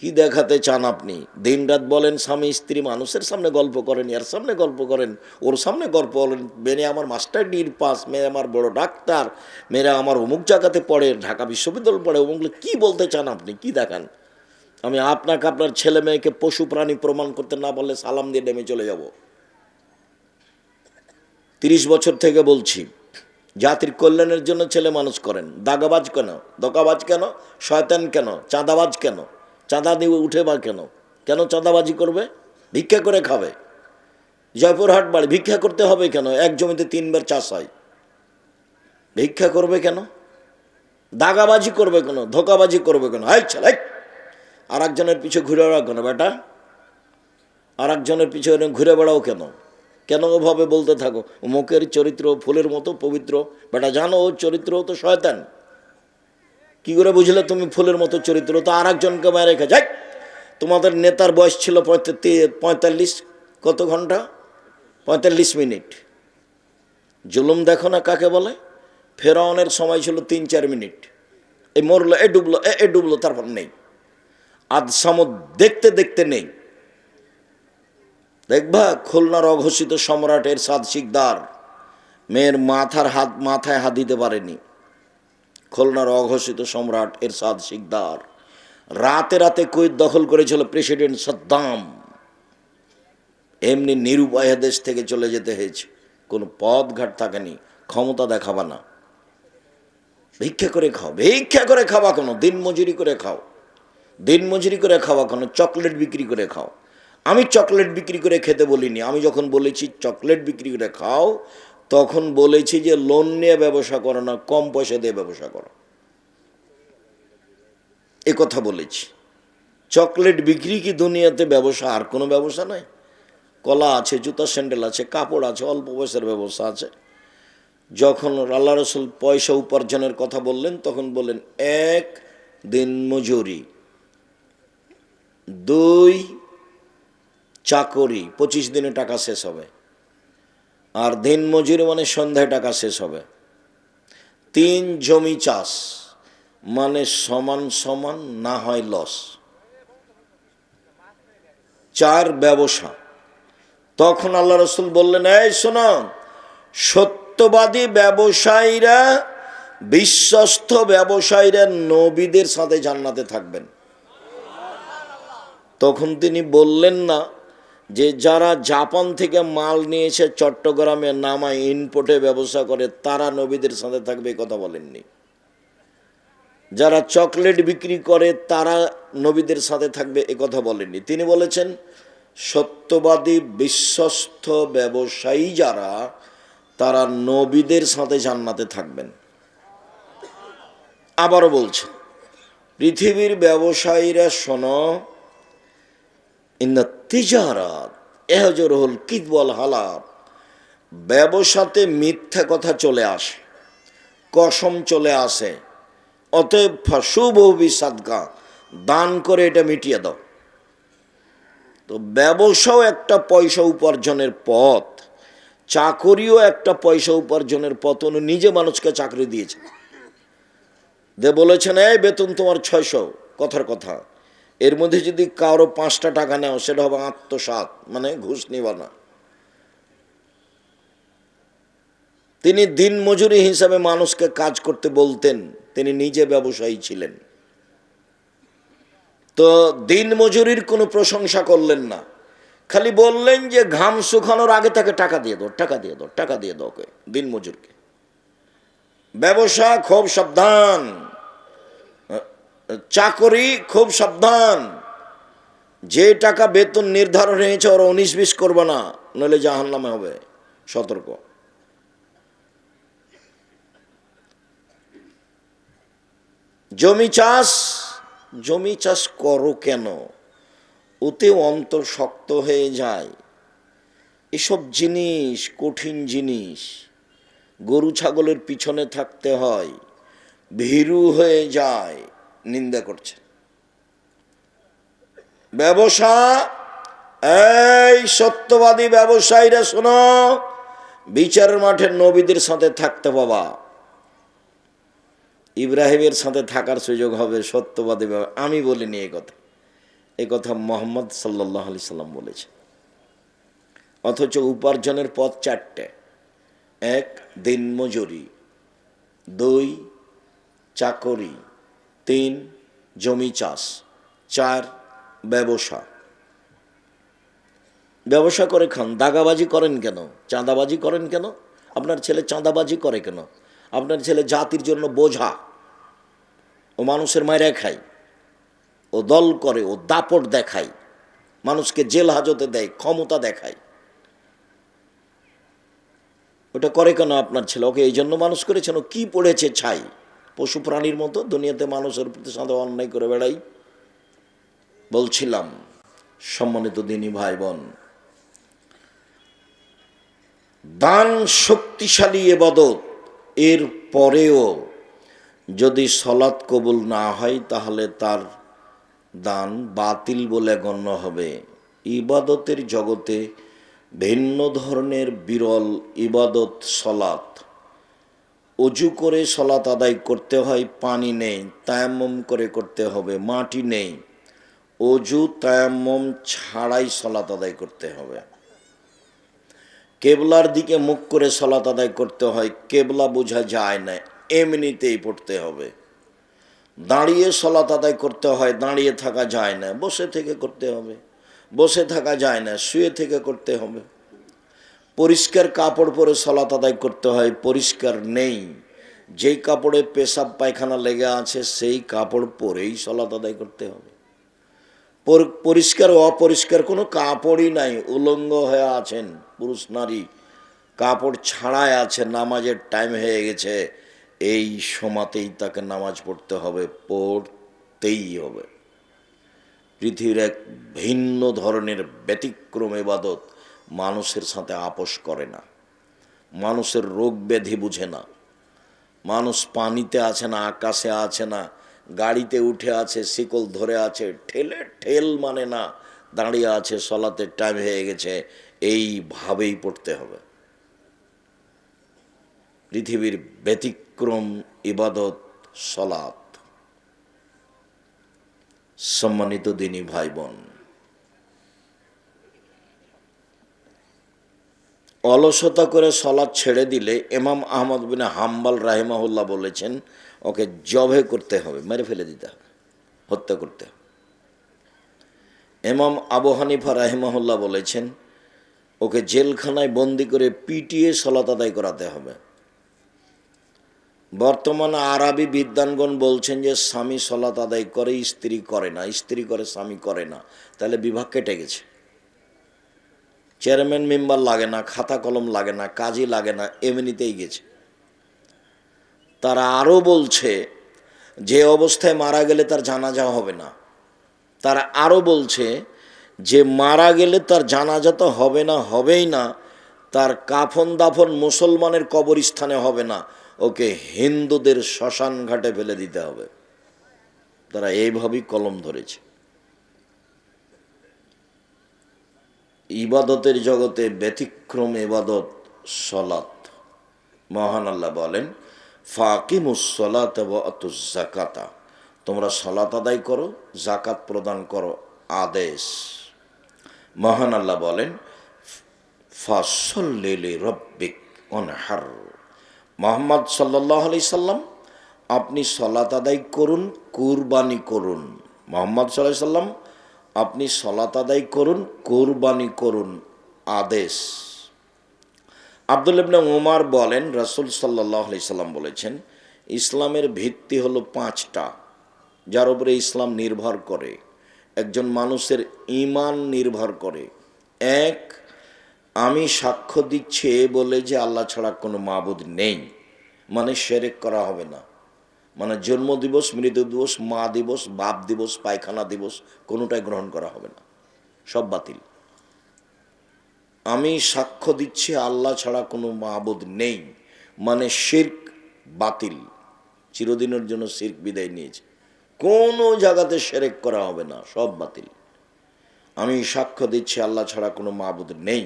কি দেখাতে চান আপনি? দিনরাত বলেন স্বামী স্ত্রী, মানুষের সামনে গল্প করেন, এর সামনে গল্প করেন, ওর সামনে গল্প বলেন, মেয়ে আমার মাস্টার ডিগ্রি পাস, মেয়ে আমার বড় ডাক্তার, মেয়েরা আমার অমুক জায়গাতে পড়ে, ঢাকা বিশ্ববিদ্যালয় পড়ে, অমুকগুলো কি বলতে চান আপনি? কি দেখান? আমি আপনাকে আপনার ছেলে মেয়েকে পশু প্রাণী প্রমাণ করতে না পারলে সালাম দিয়ে নেমে চলে যাব। 30 বছর থেকে বলছি, জাতির কল্যাণের জন্য ছেলে মানুষ করেন। দাগাবাজ কেন, দকাবাজ কেন, শয়তান কেন, চাঁদাবাজ কেন? চাঁদা দিয়ে উঠে বা কেন? কেন চাঁদাবাজি করবে? ভিক্ষা করে খাবে। জয়পুরহাট বাড়ি, ভিক্ষা করতে হবে কেন? এক জমিতে 3 বার চাষ হয়, ভিক্ষা করবে কেন? দাগাবাজি করবে কেন? ধোকাবাজি করবে কেন? হাই ছেলে, আর একজনের পিছু ঘুরে বেড়াও কেন বেটা? আর একজনের পিছু ঘুরে বেড়াও কেন? কেন ওভাবে বলতে থাকো? মুখের চরিত্র ফুলের মতো পবিত্র, বেটা জানো ওর চরিত্র তো শয়তান। কি করে বুঝলে তুমি ফুলের মতো চরিত্র? তো আর একজনকে মায়ের রেখে যাই। তোমাদের নেতার বয়স ছিল 45, কত ঘন্টা? 45 মিনিট। জুলুম দেখো না কাকে বলে? ফেরাউনের সময় ছিল 3-4 মিনিট। এই মরলো, এ ডুবলো, এ ডুবলো, তারপর নেই। আজ সামুদ দেখতে দেখতে নেই। দেখবা খুলনার অঘোষিত সম্রাট এরশাদ শিকদার মেয়ের মাথায় হাত দিতে পারেনি। খুলনার অঘোষিত সম্রাট এরশাদ শিকদার রাতে রাতে কুয়েত দখল করেছিল প্রেসিডেন্ট সাদ্দাম। এমনি নিরুপায় দেশ থেকে চলে যেতে হয়েছে, কোনো পথ ঘাট থাকেনি। ক্ষমতা দেখাবা না, ভিক্ষা করে খাও। ভিক্ষা করে খাওয়া কোনো? দিন মজুরি করে খাও। দিন মজুরি করে খাওয়া কোনো? চকলেট বিক্রি করে খাও। আমি চকলেট বিক্রি করে খেতে বলিনি। আমি যখন বলেছি চকলেট বিক্রি করে খাও, তখন বলেছি যে লোন নিয়ে ব্যবসা করো না, কম পয়সা দিয়ে ব্যবসা করো, এ কথা বলেছি। চকলেট বিক্রি কি দুনিয়াতে ব্যবসা? আর কোনো ব্যবসা নাই? কলা আছে, জুতা স্যান্ডেল আছে, কাপড় আছে, অল্প পয়সার ব্যবসা আছে। যখন আল্লাহ রসুল পয়সা উপার্জনের কথা বললেন, তখন বললেন 1 দিন মজুরি, 2 চাকরি, 25 দিনে টাকা শেষ হবে। আর দিন মজুরি মানে সন্ধ্যায় টাকা শেষ হবে। 3 জমি চাষ, মানে সমান সমান না হয় লস। 4 ব্যবসা। তখন আল্লাহ রসুল বললেন, এই শোনো, সত্যবাদী ব্যবসায়ীরা, বিশ্বস্ত ব্যবসায়ীরা নবীদের সাথে জান্নাতে থাকবেন। তখন তিনি বললেন না যে যারা জাপান থেকে মাল নিয়েছে চট্টগ্রামে নামায় ইনপোর্টে ব্যবসা করে তারা নবীদের সাথে থাকবে, কথা বলেননি। যারা চকলেট বিক্রি করে তারা নবীদের সাথে থাকবে, এ কথা বলেননি। তিনি বলেছেন সত্যবাদী বিশ্বস্ত ব্যবসায়ী যারা, তারা নবীদের সাথে জান্নাতে থাকবেন। আবারও বলছেন, পৃথিবীর ব্যবসায়ীরা শোনো, ইন্না তিজারাত এহজরুল কিদওয়াল হালাব, ব্যবসাতে মিথ্যা কথা চলে আসে, কসম চলে আসে। অতএব ফাসুবহু সাদকা, দান করে এটা মিটিয়ে দাও। তো ব্যবসাও একটা পয়সা উপার্জনের পথ, চাকরিও একটা পয়সা উপার্জনের পথ। উনি নিজে মানুষকে চাকরি দিয়েছেন, বলেছেন এই বেতন তোমার 600, কথার কথা। এর মধ্যে যদি কারো 5টা টাকা নেও, সেটা হবে আত্মসাৎ, মানে ঘুষ নিবা না। তিনি দিন মজুরি হিসাবে মানুষকে কাজ করতে বলতেন, তিনি নিজে ব্যবসায়ী ছিলেন। তো দিন মজুরির কোনো প্রশংসা করলেন না, খালি বললেন যে ঘাম শুকানোর আগে তাকে টাকা দিয়ে দাও, টাকা দিয়ে দাও, টাকা দিয়ে দাও দিন মজুরকে। ব্যবসা খুব সাবধান, চাকরি খুব সাবধান। যে টাকা বেতন নির্ধারণ হয়েছে ওরা 19-20 করবে না, নইলে জাহান্নামে হবে, সতর্ক। জমি চাষ করো কেন? ওতে অন্তর শক্ত হয়ে যায়। এসব জিনিস কঠিন জিনিস, গরু ছাগলের পিছনে থাকতে হয়, ভীরু হয়ে যায়। নিন্দা করছে ব্যবসা। এই সত্যবাদী ব্যবসায়ীরা শোনো, বিচারের মাঠে নবীদের সাথে থাকতে বাবা। ইব্রাহিমের সাথে থাকার সুযোগ হবে সত্যবাদী। আমি বলিনি এই কথা, এই কথা মোহাম্মদ সাল্লাল্লাহু আলাইহি সাল্লাম বলেছে। অথচ উপার্জনের পথ চারটে: এক, দিনমজুরি; দুই, চাকরি; তিন, জমি চাষ; চার, ব্যবসা। ব্যবসা করে খান, দাগাবাজি করেন কেন? চাঁদাবাজি করেন কেন? আপনার ছেলে চাঁদাবাজি করে কেন? আপনার ছেলে জাতির জন্য বোঝা, ও মানুষের মায়েরা খায়, ও দল করে, ও দাপট দেখায়, মানুষকে জেল হাজতে দেয়, ক্ষমতা দেখায়। ওটা করে কেন আপনার ছেলে? ওকে এই জন্য মানুষ করেছেন? ও কি পড়েছে ছাই? পশু প্রাণীর মতো দুনিয়াতে মানুষের প্রতি সাথে অন্যায় করে বেড়াই। বলছিলাম, সম্মানিত দিনী ভাই বোন, দান শক্তিশালী ইবাদত, এর পরেও যদি সলাৎ কবুল না হয় তাহলে তার দান বাতিল বলে গণ্য হবে। ইবাদতের জগতে ভিন্ন ধরনের বিরল ইবাদত সলাৎ। অজু করে সলাৎ আদায় করতে হয়, পানি নেই, তায়াম্মুম করে করতে হবে, মাটি নেই, অজু তায়াম্মুম ছাড়াই সলাৎ আদায় করতে হবে। কেবলার দিকে মুখ করে সলাৎ আদায় করতে হয়, কেবলা বোঝা যায় না, এমনিতেই পড়তে হবে। দাঁড়িয়ে সলাৎ আদায় করতে হয়, দাঁড়িয়ে থাকা যায় না, বসে থেকে করতে হবে। বসে থাকা যায় না, শুয়ে থেকে করতে হবে। পরিষ্কার কাপড় পরে সলাৎ আদায় করতে হয়, পরিষ্কার নেই, যেই কাপড়ে পেশাব পায়খানা লেগে আছে সেই কাপড় পরেই সলাৎ আদায় করতে হবে। পরিষ্কার ও অপরিষ্কার কোনো কাপড়ই নাই, উলঙ্গ হয়ে আছেন পুরুষ নারী, কাপড় ছাড়াই আছে, নামাজের টাইম হয়ে গেছে, এই সময়তেই তাকে নামাজ পড়তে হবে, পড়তেই হবে। পৃথিবীর এক ভিন্ন ধরনের ব্যতিক্রম ইবাদত, মানুষের সাথে আপোষ করে না, মানুষের রোগ ব্যাধি বুঝে না। মানুষ পানিতে আছে না, আকাশে আছে না, গাড়িতে উঠে আছে, শিকল ধরে আছে, ঠেলে ঠেল মানে না, দাঁড়িয়ে আছে, সলাতের টাইম হয়ে গেছে, এইভাবেই পড়তে হবে। পৃথিবীর ব্যতিক্রম ইবাদত সলাত। সম্মানিত দিনী ভাই বোন, অলসতা করে সলাৎ ছেড়ে দিলে ইমাম আহমদ বিন হাম্বল রাহিমাহুল্লাহ বলেছেন ওকে জবে করতে হবে, মেরে ফেলে দিতে হবে, হত্যা করতে হবে। ইমাম আবু হানিফা রাহিমাহুল্লাহ বলেছেন ওকে জেলখানায় বন্দি করে পিটিয়ে সলাৎ আদায় করাতে হবে। বর্তমানে আরবি বিদ্বানগণ বলছেন যে স্বামী সলাৎ আদায় করে, স্ত্রী করে না, স্ত্রী করে, স্বামী করে না, তাহলে বিভাগ কেটে গেছে। চেয়ারম্যান মেম্বার লাগে না, খাতা কলম লাগে না, কাজই লাগে না, এমনিতেই গেছে। তারা আরও বলছে যে অবস্থায় মারা গেলে তার জানাজা হবে না। তারা আরও বলছে যে মারা গেলে তার জানাজা তো হবে না, হবেই না, তার কাফন দাফন মুসলমানের কবরস্থানে হবে না, ওকে হিন্দুদের শ্মশান ঘাটে ফেলে দিতে হবে। তারা এইভাবেই কলম ধরেছে। ইবাদতের জগতে ব্যতিক্রম ইবাদত সলাত। মহান আল্লাহ বলেন, ফাকিমুস সলাত ওয়া আতুজ যাকাতা, তোমরা সলাত আদায় করো, যাকাত প্রদান করো, আদেশ। মহান আল্লাহ বলেন, ফাসল্লি লিরাব্বিক ওয়ানহার, মুহাম্মদ সাল্লাল্লাহু আলাইহি সাল্লাম আপনি সলাত আদায় করুন, কুরবানি করুন। মুহাম্মদ সাল্লাল্লাহু আলাইহি সাল্লাম আপনি সলাত আদায় করুন, কুরবানি করুন, আদেশ। আব্দুল্লাহ ইবনে উমর বলেন, রাসূল সাল্লাল্লাহু আলাইহি সাল্লাম বলেছেন, ইসলামের ভিত্তি হলো 5টা, যার উপরে ইসলাম নির্ভর করে, একজন মানুষের ঈমান নির্ভর করে। এক, আমি সাক্ষ্য দিচ্ছি বলে যে আল্লাহ ছাড়া কোনো মাবুদ নেই, মানে শিরক করা হবে না, মানে জন্ম দিবস, মৃত্যু দিবস, মা দিবস, বাপ দিবস, পায়খানা দিবস কোনোটাই গ্রহণ করা হবে না, সব বাতিল। আমি সাক্ষ্য দিচ্ছি আল্লাহ ছাড়া কোনো মাবুদ নেই, মানে শিরক বাতিল, চিরদিনের জন্য শিরক বিদায় নিয়েছে, কোনো জায়গাতে শিরক করা হবে না, সব বাতিল। আমি সাক্ষ্য দিচ্ছি আল্লাহ ছাড়া কোনো মাবুদ নেই।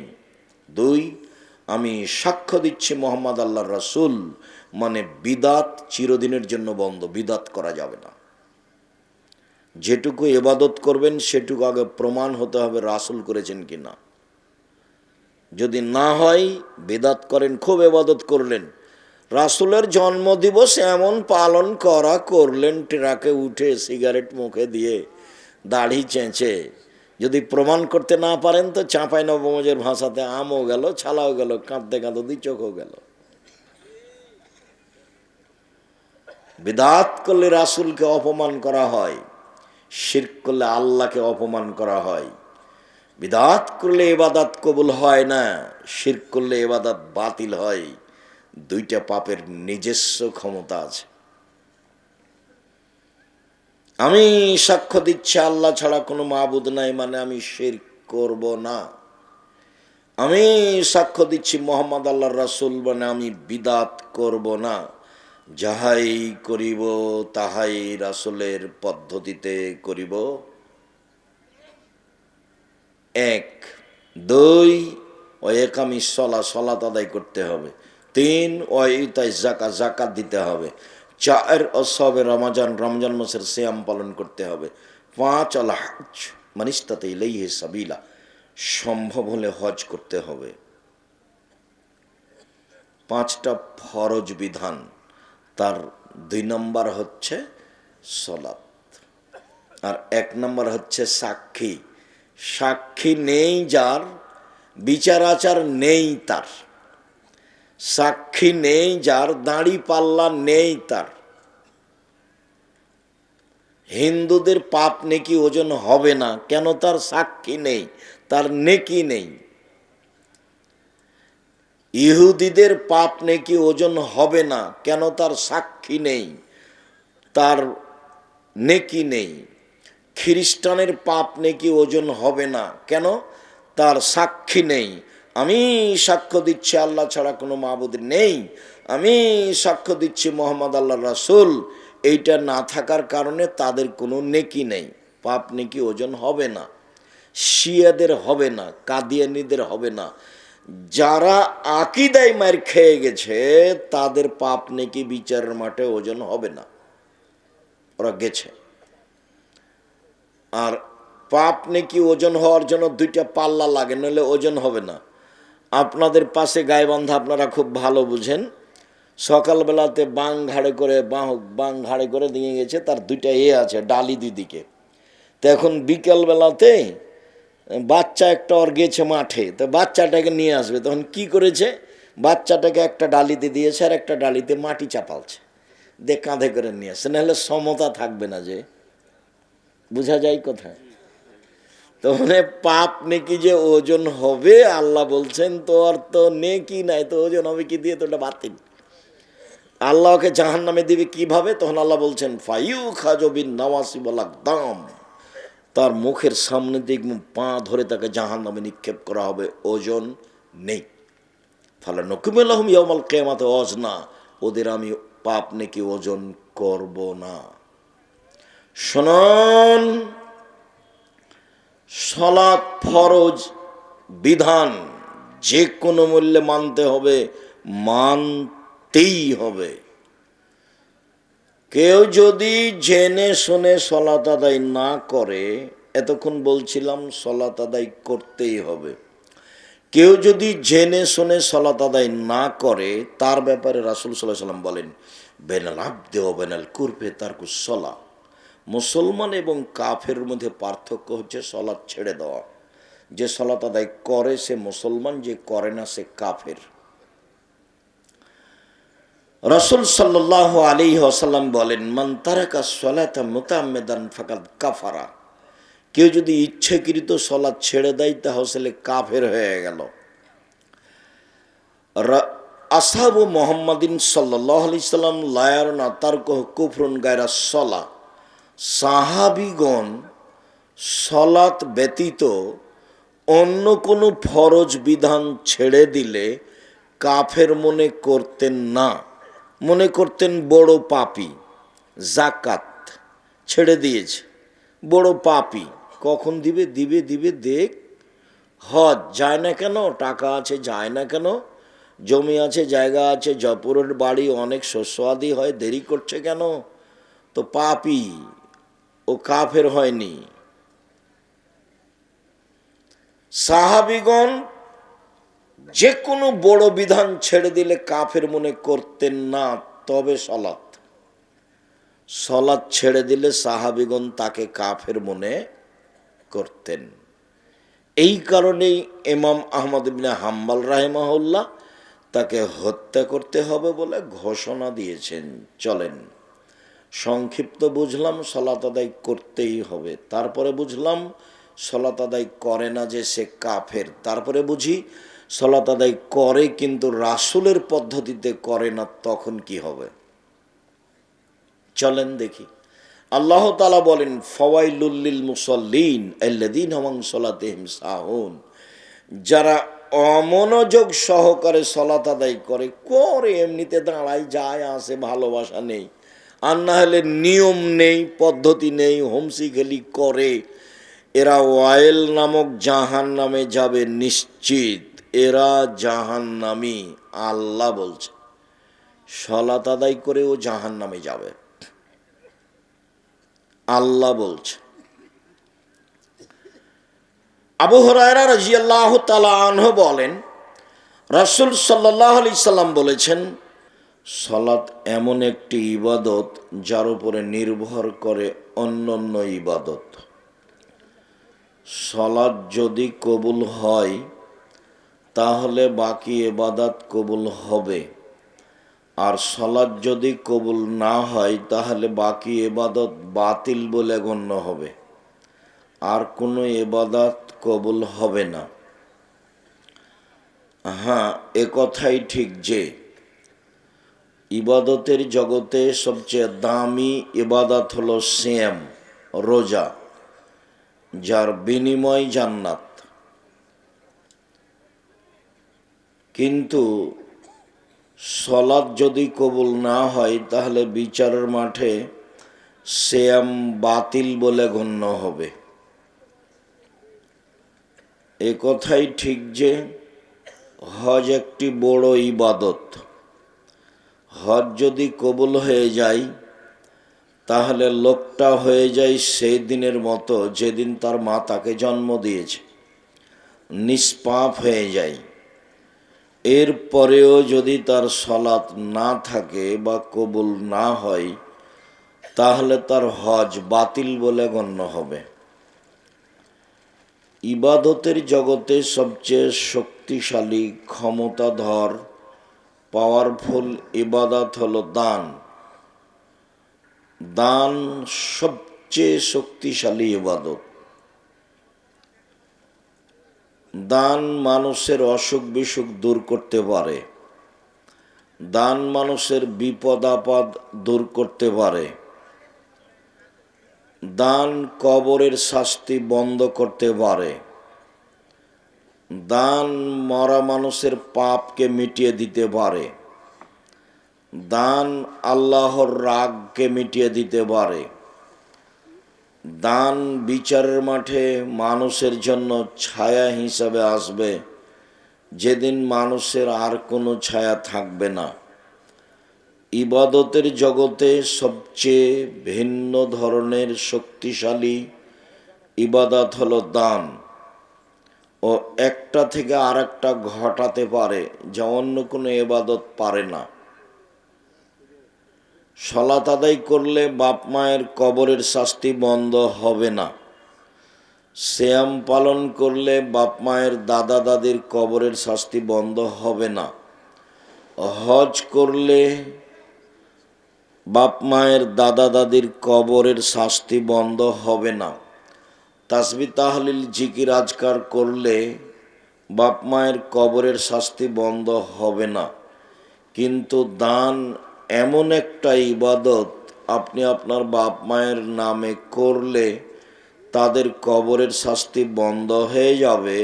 2, আমি সাক্ষ্য দিচ্ছি মোহাম্মদ আল্লাহর রাসূল, মানে বিদাত চিরদিনের জন্য বন্ধ, বিদাত করা যাবে না। যেটুকু ইবাদত করবেন সেটুকু আগে প্রমাণ হতে হবে রাসূল করেছেন কিনা। যদি না হয় বিদআত করেন, খুব ইবাদত করলেন, রাসূলের জন্মদিবস এমন পালন করলেন, ট্রাকে উঠে সিগারেট মুখে দিয়ে দাড়ি চেঁচে, যদি প্রমাণ করতে না পারেন তো চাঁপাই নবগঞ্জের ভাষাতে আমও গেল, ছালাও গেল, কাঁদতে কাঁদতে দুই চোখও গেল। বিদআত করলে রাসূলকে অপমান করা হয়, শিরক করলে আল্লাহকে অপমান করা হয়। বিদআত করলে ইবাদত কবুল হয় না, শিরক করলে ইবাদত বাতিল হয়। দুইটা পাপের নিজস্ব ক্ষমতা আছে। আমি সাক্ষ্য দিচ্ছি আল্লাহ ছাড়া কোনো মাবুদ নাই, মানে আমি শিরক করব না। আমি সাক্ষ্য দিচ্ছি মুহাম্মদ আল্লাহর রাসূল, মানে আমি বিদআত করব না। যাহাই করিব তাহাই রাসূলের পদ্ধতিতে করিব। 1 2 ইকামিস সালাহ, সালাত আদায় করতে হবে। 3 ইতাই যাকাত, যাকাত দিতে হবে। 4 অসবে রমজান, রমজান মাসের সিয়াম পালন করতে হবে। 5 আল হজ মান ইসতাতা ইলাইহি সাবিলা, সম্ভব হলে হজ করতে হবে। 5টা ফরজ বিধান, তার 2 নম্বর হচ্ছে সালাত, আর 1 নম্বর হচ্ছে সাক্ষী। সাক্ষী নেই যার, বিচার আচার নেই তার, সাক্ষী নেই যার, দাড়ি পাল্লা নেই তার, হিন্দুদের পাপ নেকি ওজন হবে না, কেন? তার সাক্ষী নেই, তার নেকি নেই। ইহুদিদের পাপ নেকি ওজন হবে না, কেন? তার সাক্ষী নেই, তার নেকি নেই। খ্রিস্টানের পাপ নেকি ওজন হবে না, কেন? তার সাক্ষী নেই। আমি সাক্ষ্য দিচ্ছি আল্লাহ ছাড়া কোনো মাবুদ নেই, আমি সাক্ষ্য দিচ্ছি মুহাম্মদ আল্লাহর রাসূল, এইটা না থাকার কারণে তাদের কোনো নেকি নেই, পাপ নেকি ওজন হবে না। শিয়াদের হবে না, কাদিয়ানীদের হবে না। যারা আকীদায় মার খেয়ে গেছে তাদের পাপ নেকি বিচারের মাঠে ওজন হবে না, ওরা গেছে। আর পাপ নেকি ওজন হওয়ার জন্য 2টা পাল্লা লাগে, নইলে ওজন হবে না। আপনাদের পাশে গাইবান্ধা আপনারা খুব ভালো বুঝেন, সকালবেলাতে বাং ঘাড়ে করে দিয়ে গেছে, তার 2টা আছে ডালি 2 দিকে। তো এখন বিকালবেলাতে বাচ্চা একটা ওর গেছে মাঠে, তো বাচ্চাটাকে নিয়ে আসবে, তখন কি করেছে, বাচ্চাটাকে একটা ডালিতে দিয়েছে আর একটা ডালিতে মাটি চাপালছে, কাঁধে করে নিয়ে আসছে, নাহলে সমতা থাকবে না। যে বুঝা যায় কোথায়? তো মানে পাপ নেকি যে ওজন হবে আল্লাহ বলছেন, তো আর তো নেকি নাই, তো ওজন হবে কি দিয়ে? তো ওটা বাতিল। আল্লাহকে জাহান্নামে দিবে কিভাবে? তখন আল্লাহ বলছেন ফাইউ খাজবিন নাওয়াসি ওয়াল আকদাম, তার মুখের সামনে দিক পা ধরে তাকে জাহান্নামে নিক্ষেপ করা হবে, ওজন নেই। ফালা নকুমু লাহুম ইয়াউমাল কিয়ামাতি ওয়াজনা, ওদের আমি পাপ নেকি ওজন করব না। শুনুন, সালাত ফরজ বিধান, যে কোনো মূল্যে মানতে হবে, মানতেই হবে। কেউ যদি জেনে শুনে সালাত আদায় না করে, এতক্ষণ বলছিলাম সালাত আদায় করতেই হবে, কেউ যদি জেনে শুনে সালাত আদায় না করে, তার ব্যাপারে রাসূল সাল্লাল্লাহু আলাইহি ওয়াসাল্লাম বলেন বেনাল আবদি ওয়া বেনাল কুরফি তারকুস সালাহ, মুসলমান এবং কাফের মধ্যে পার্থক্য হচ্ছে সালাত ছেড়ে দেওয়া। যে সালাত আদায় করে সে মুসলমান, যে করে না সে কাফের। রাসূল সাল্লাল্লাহু আলাইহি ওয়াসাল্লাম বলেন মান তারাকা সালাতা মুতাআম্মিদান ফাকাদ কাফারা, কেউ যদি ইচ্ছাকৃত সালাত ছেড়ে দেয় তাহলে কাফের হয়ে গেল। আসহাবু মুহাম্মাদিন সাল্লাল্লাহু আলাইহি সাল্লাম লা ইয়ারুনা তারকুহু কুফরুন গায়রা সালাহ, সাহাবীগণ সালাত ব্যতীত অন্য কোনো ফরজ বিধান ছেড়ে দিলে কাফের মনে করতেন না, মনে করতেন বড় পাপী। যাকাত ছেড়ে দিয়েছে, বড় পাপী, কখন দিবে? দিবে দিবে দেখ। হজ যায় না কেন? টাকা আছে, যায় না কেন? জমি আছে, জায়গা আছে, জয়পুরের বাড়ি, অনেক শস্য আদি হয়, দেরি করছে কেন? তো পাপী, ও কাফের হয়নি। সাহাবীগণ যে কোনো বড় বিধান ছেড়ে দিলে কাফের মনে করতেন না। তবে সলাৎ ছেড়ে দিলে সাহাবীগণ তাকে কাফের মনে করতেন। এই কারণেই ইমাম আহমদ ইবনে হাম্বল রাহিমাহুল্লাহ তাকে হত্যা করতে হবে বলে ঘোষণা দিয়েছেন। চলেন, সংক্ষিপ্ত বুঝলাম সালাত আদায় করতেই হবে। তারপরে বুঝলাম সালাত আদায় করে না যে সে কাফের। তারপরে বুঝি সালাত আদায় করে কিন্তু রাসূলের পদ্ধতিতে করে না, তখন কি হবে? চলেন দেখি। আল্লাহ তাআলা বলেন, ফাওয়াইলুল লিল মুসাল্লিন আল্লাযীনা হুম আন সালাতিহিম সাহুন। যারা অমনোযোগ সহকারে সালাত আদায় করে এমনিতে দাঁড়ায় যায় আসে, ভালোবাসা নেই, আর না হলে নিয়ম নেই, পদ্ধতি নেই, হোমসি খেলি করে, এরা ওয়াইল নামক জাহান্নামে যাবে নিশ্চিত। এরা জাহান্নামী। আল্লাহ বলছে সালাত আদায় করে ও জাহান্নামে যাবে। আল্লাহ বলছে। আবু হুরায়রা রাদিয়াল্লাহু তাআলা আনহু বলেন, রাসূল সাল্লাল্লাহু আলাইহি সাল্লাম বলেছেন, সালাত এমন একটি ইবাদত যার উপরে নির্ভর করে অন্যান্য ইবাদত। সালাত যদি কবুল হয় তাহলে বাকি ইবাদত কবুল হবে, আর সালাত যদি কবুল না হয় তাহলে বাকি ইবাদত বাতিল বলে গণ্য হবে, আর কোনো ইবাদত কবুল হবে না। হ্যাঁ, এ কথাই ঠিক যে ইবাদতের জগতে সবচেয়ে দামি ইবাদত হলো সিয়াম, রোজা, যার বিনিময় জান্নাত। কিন্তু সালাত যদি কবুল না হয় তাহলে বিচারের মাঠে সিয়াম বাতিল বলে গণ্য হবে। এ কথাই ঠিক যে হজ একটি বড় ইবাদত। হজ যদি কবুল হয়ে যায় তাহলে লোকটা হয়ে যায় সেই দিনের মতো যেদিন তার মা তাকে জন্ম দিয়েছে, নিষ্পাপ হয়ে যায়। এরপরেও যদি তার সালাত না থাকে বা কবুল না হয় তাহলে তার হজ বাতিল বলে গণ্য হবে। ইবাদতের জগতে সবচেয়ে শক্তিশালী, ক্ষমতাধর, পাওয়ারফুল ইবাদত হলো দান। দান সবচেয়ে শক্তিশালী ইবাদত। দান মানুষের অসুখ বিসুখ দূর করতে পারে, দান মানুষের বিপদ আপদ দূর করতে পারে, দান কবরের শাস্তি বন্ধ করতে পারে, দান মরা মানুষের পাপকে মিটিয়ে দিতে পারে, দান আল্লাহর রাগকে মিটিয়ে দিতে পারে, দান বিচারের মাঠে মানুষের জন্য ছায়া হিসাবে আসবে যেদিন মানুষের আর কোনো ছায়া থাকবে না। ইবাদতের জগতে সবচেয়ে ভিন্ন ধরনের শক্তিশালী ইবাদত হলো দান, ও একটা থেকে আর একটা ঘটাতে পারে যা অন্য কোনো ইবাদত পারে না। সালাত আদায় করলে বাপ মায়ের কবরের শাস্তি বন্ধ হবে না। সিয়াম পালন করলে বাপ মায়ের দাদা দাদির কবরের শাস্তি বন্ধ হবে না। হজ করলে বাপ মায়ের দাদা দাদির কবরের শাস্তি বন্ধ হবে না। তাসবিহ তাহলিল জিকির আজকার করলে বাপ মায়ের কবরের শাস্তি বন্ধ হবে না। কিন্তু দান এমন একটা ইবাদত, আপনি আপনার বাপ মায়ের নামে করলে তাদের কবরের শাস্তি বন্ধ হয়ে যাবে,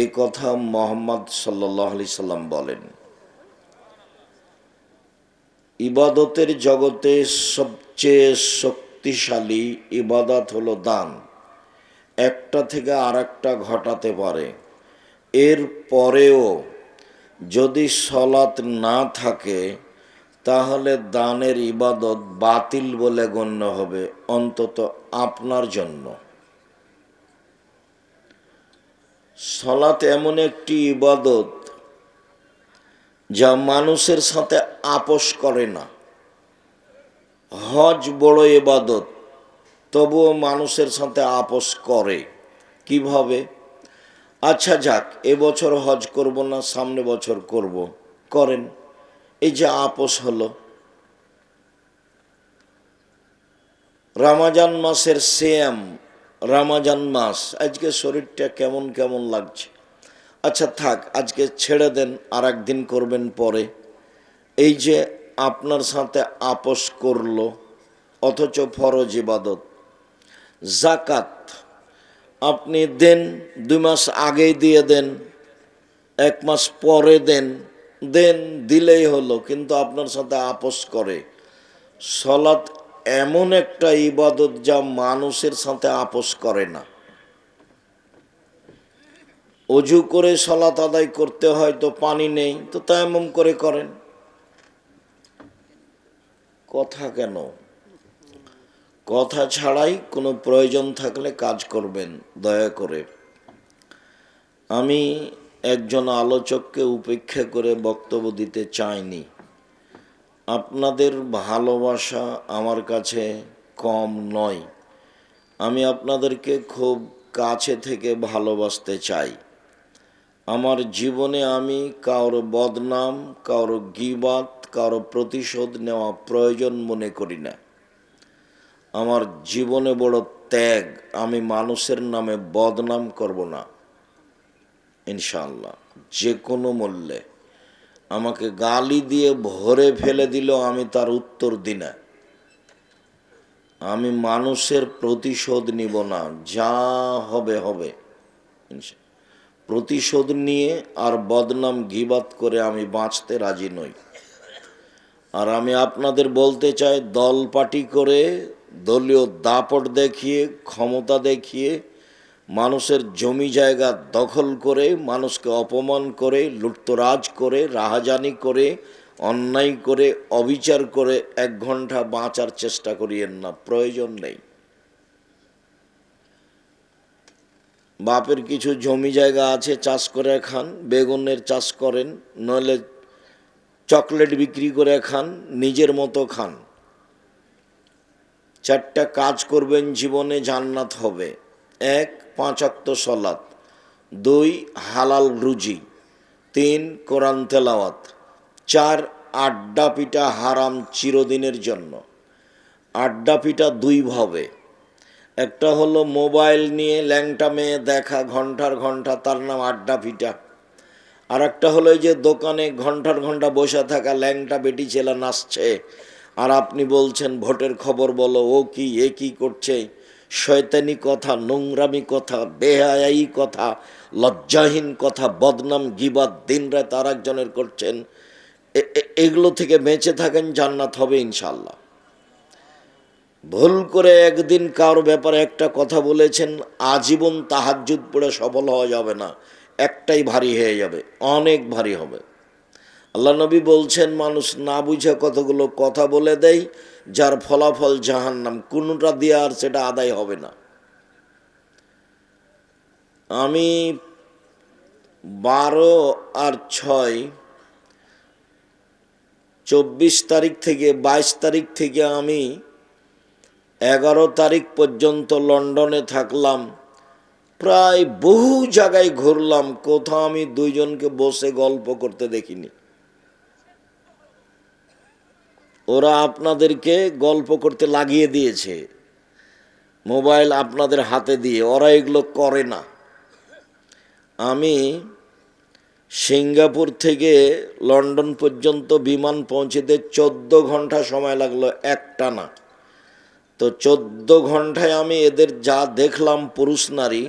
এ কথা মুহাম্মদ সাল্লাল্লাহু আলাইহি সাল্লাম বলেন। ইবাদতের জগতে সবচেয়ে শক্তিশালী ইবাদত হলো দান। একটা থেকে আর একটা ঘটাতে পারে। এর পরেও যদি সালাত না থাকে তাহলে দানের ইবাদত বাতিল বলে গণ্য হবে, অন্তত আপনার জন্য। সালাত এমন একটি ইবাদত যা মানুষের সাথে আপোষ করে না। হজ বড় ইবাদত, তবুও মানুষের সাথে আপোষ করে। কিভাবে? আচ্ছা যাক, এবছর হজ করব না, সামনে বছর করব, করেন। এই যে আপোষ হলো। রমজান মাসের সিয়াম, রমজান মাস, আজকে শরীরটা কেমন কেমন লাগছে, আচ্ছা থাক আজকে ছেড়ে দেন, আর একদিন করবেন পরে। এই যে আপনার সাথে আপোষ করলো, অথচ ফরজ ইবাদত। জাকাত আপনি দেন, 2 মাস আগেই দিয়ে দেন, 1 মাস পরে দেন, দিলেই হলো, কিন্তু আপনার সাথে আপোষ করে। সালাত এমন একটা ইবাদত যা মানুষের সাথে আপোষ করে না। অজু করে সালাত আদায় করতে হয়, তো পানি নেই, তো তায়াম্মুম করে করেন। কথা কেন? কথা ছাড়াই কোনো প্রয়োজন থাকলে কাজ করবেন দয়া করে। আমি একজন আলোচককে উপেক্ষা করে বক্তব্য দিতে চাইনি। আপনাদের ভালোবাসা আমার কাছে কম নয়। আমি আপনাদেরকে খুব কাছে থেকে ভালোবাসতে চাই। আমার জীবনে আমি কারো বদনাম, কারো গীবাত, কারো প্রতিশোধ নেওয়া প্রয়োজন মনে করি না। আমার জীবনে বড় ত্যাগ, আমি মানুষের নামে বদনাম করব না ইনশাআল্লাহ, যে কোনো মূল্যে। আমাকে গালি দিয়ে ভরে ফেলে দিল, আমি তার উত্তর দিই না। আমি মানুষের প্রতিশোধ নিব না, যা হবে হবে। প্রতিশোধ নিয়ে আর বদনাম গীবাত করে আমি বাঁচতে রাজি নই। আর আমি আপনাদের বলতে চাই, দল পার্টি করে, দলীয় দাপট দেখিয়ে, ক্ষমতা দেখিয়ে, মানুষের জমি জায়গা দখল করে, মানুষকে অপমান করে, লুটতরাজ করে, রাহাজানি করে, অন্যায় করে, অবিচার করে 1 ঘন্টা বাঁচার চেষ্টা করিয়েন না, প্রয়োজন নেই। বাপের কিছু জমি জায়গা আছে, চাষ করে খান, বেগুনের চাষ করেন, নইলে চকলেট বিক্রি করে খান, নিজের মতো খান। 4টা কাজ করবেন জীবনে, জান্নাত হবে। 1 5 ওয়াক্ত সালাত, 2 হালাল রুজি, 3 কোরআন তেলাওয়াত, 4 আড্ডা পিটা হারাম চিরদিনের জন্য। আড্ডা পিটা 2 ভাবে। একটা হলো মোবাইল নিয়ে ল্যাংটা মেয়ে দেখা ঘন্টার ঘন্টা, তার নাম আড্ডা পিটা। আর একটা হলো যে দোকানে ঘন্টার ঘন্টা বসে থাকা ল্যাংটা বেটি ছেলে নাচছে, আর আপনি বলছেন ভোটের খবর বলো, ও কি এ কি করছে। শয়তানি কথা, নোংরামি কথা, বেহায়াই কথা, লজ্জাহীন কথা, বদনাম গীবাত দিন রাত আর একজনের করছেন। এগুলো থেকে বেঁচে থাকেন, জান্নাত হবে ইনশাল্লাহ। ভুল করে একদিন কারোর ব্যাপারে একটা কথা বলেছেন, আজীবন তাহাজ্জুদ পড়ে সফল হওয়া যাবে না, একটাই ভারী হয়ে যাবে, অনেক ভারী হবে। আল্লাহ নবী বলছেন, মানুষ না বুঝে কতগুলো কথা বলে দেয়, যার ফলাফল জাহান্নাম, কোনটা দিয়ে আর সেটা আদায় হবে না। আমি 12 আর 6 24 তারিখ থেকে 22 তারিখ থেকে আমি 11 তারিখ পর্যন্ত লন্ডনে থাকলাম। প্রায় বহু জায়গায় ঘুরলাম, কোথাও আমি 2 জনকে বসে গল্প করতে দেখিনি। ওরা আপনাদেরকে গল্প করতে লাগিয়ে দিয়েছে, মোবাইল আপনাদের হাতে দিয়ে, ওরা এগুলো করে না। আমি সিঙ্গাপুর থেকে লন্ডন পর্যন্ত বিমান পৌঁছেতে 14 ঘন্টা সময় লাগলো একটানা। তো 14 ঘন্টায় আমি এদের যা দেখলাম, পুরুষ নারী,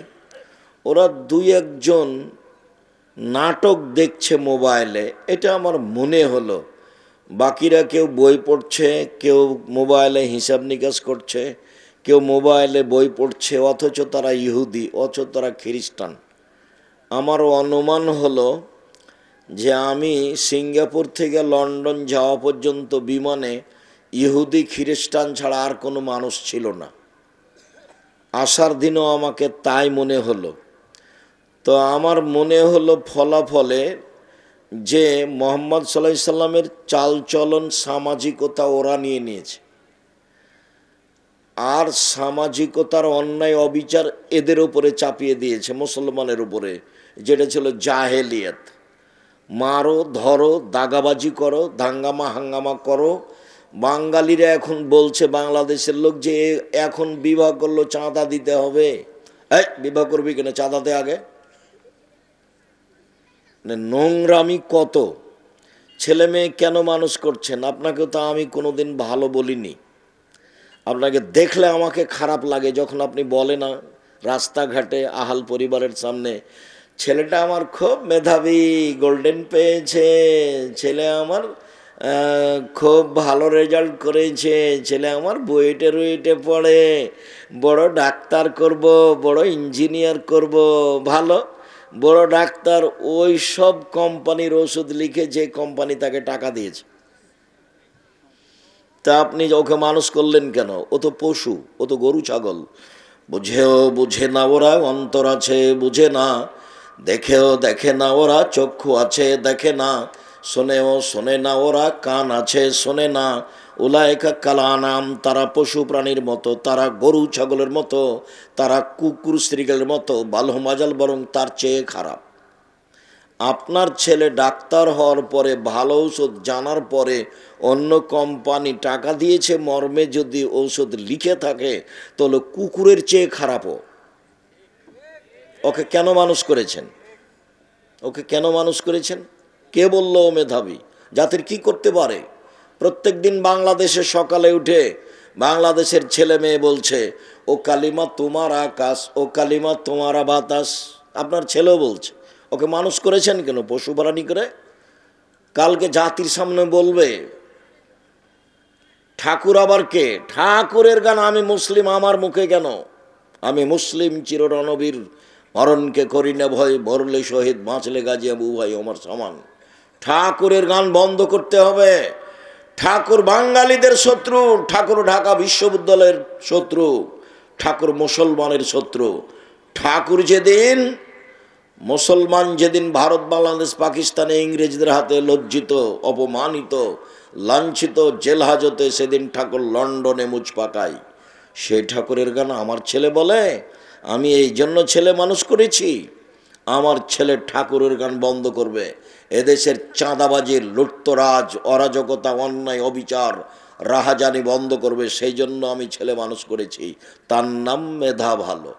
ওরা 2-1 জন নাটক দেখছে মোবাইলে, এটা আমার মনে হলো। বাকিরা কেউ বই পড়ছে, কেউ মোবাইলে হিসাব নিকাশ করছে, কেউ মোবাইলে বই পড়ছে, অথচ তারা ইহুদি, অথচ তারা খ্রিস্টান। আমার অনুমান হলো যে আমি সিঙ্গাপুর থেকে লন্ডন যাওয়া পর্যন্ত বিমানে ইহুদি খ্রিস্টান ছাড়া আর কোনো মানুষ ছিল না। আসার দিনও আমাকে তাই মনে হলো। তো আমার মনে হলো ফলাফলে যে মোহাম্মদ সাল্লাল্লাহু আলাইহি সাল্লামের চালচলন সামাজিকতা ওরা নিয়ে নিয়েছে, আর সামাজিকতার অন্যায় অবিচার এদের উপরে চাপিয়ে দিয়েছে, মুসলমানের উপরে, যেটা ছিল জাহেলিয়াত। মারো, ধরো, দাগাবাজি করো, দাঙ্গামা হাঙ্গামা করো। বাঙালিরা এখন বলছে, বাংলাদেশের লোক, যে এখন বিবাহ করলো চাঁদা দিতে হবে। এই বিবাহ করবি কেন, চাঁদা দে আগে। নোংরামি কত! ছেলে মেয়ে কেন মানুষ করছেন? আপনাকে তো আমি কোনোদিন ভালো বলিনি। আপনাকে দেখলে আমাকে খারাপ লাগে যখন আপনি বলে না রাস্তাঘাটে আহাল পরিবারের সামনে, ছেলেটা আমার খুব মেধাবী, গোল্ডেন পেয়েছে, ছেলে আমার খুব ভালো রেজাল্ট করেছে, ছেলে আমার বুয়েটে রুয়েটে পড়ে, বড় ডাক্তার করব, বড় ইঞ্জিনিয়ার করব। ভালো, বড় ডাক্তার ওই সব কোম্পানির ওষুধ লিখে যে কোম্পানি তাকে টাকা দিয়েছে। তা আপনি ওকে মানুষ করলেন কেন? ও তো পশু, ও তো গরু ছাগল। বুঝেও বুঝে না ওরা, অন্তর আছে বুঝে না, দেখেও দেখে না ওরা, চক্ষু আছে দেখে না, শোনেও শোনে না ওরা, কান আছে শোনে না। উলাইকা কালানাম, তারা পশু প্রাণীর মতো, তারা গরু ছাগলের মতো, তারা কুকুর শ্রীগালের মতো, বালহমাজাল, বরং তার চেয়ে খারাপ। আপনার ছেলে ডাক্তার হওয়ার পরে, ভালো ঔষধ জানার পরে, অন্য কোম্পানি টাকা দিয়েছে মর্মে যদি ঔষধ লিখে থাকে, তাহলে কুকুরের চেয়ে খারাপও। ওকে কেন মানুষ করেছেন? ওকে কেন মানুষ করেছেন? কে বলল ও মেধাবী? জাতির কি করতে পারে? প্রত্যেক দিন বাংলাদেশে সকালে উঠে বাংলাদেশের ছেলে মেয়ে বলছে, ও কালিমা তোমার আকাশ, ও কালিমা তোমারা বাতাস। আপনার ছেলেও বলছে। ওকে মানুষ করেছেন কেন? পশু প্রাণী করে। কালকে জাতির সামনে বলবে ঠাকুর আবার কে? ঠাকুরের গান আমি মুসলিম, আমার মুখে কেন? আমি মুসলিম, চিররণবীর, মরণকে করি না ভয়, মরলে শহীদ, বাঁচলে গাজী আবু ভাই আমার সমান। ঠাকুরের গান বন্ধ করতে হবে। ঠাকুর বাঙালিদের শত্রু, ঠাকুর ঢাকা বিশ্ববিদ্যালয়ের শত্রু, ঠাকুর মুসলমানের শত্রু। ঠাকুর যেদিন, মুসলমান যেদিন ভারত, বাংলাদেশ, পাকিস্তানে ইংরেজদের হাতে লজ্জিত, অপমানিত, লাঞ্ছিত, জেল হাজতে, সেদিন ঠাকুর লন্ডনে মুচ পাকায়। সেই ঠাকুরের গান আমার ছেলে বলে। আমি এই জন্য ছেলে মানুষ করেছি। আমার ছেলে ঠাকুরের গান বন্ধ করবে, এদেশের চাঁদাবাজির, লুটতরাজ, অরাজকতা, অন্যায়, অবিচার, রাহাজানি বন্ধ করবে। সেই জন্য আমি ছেলে মানুষ করেছি। তার নাম মেধা ভালো।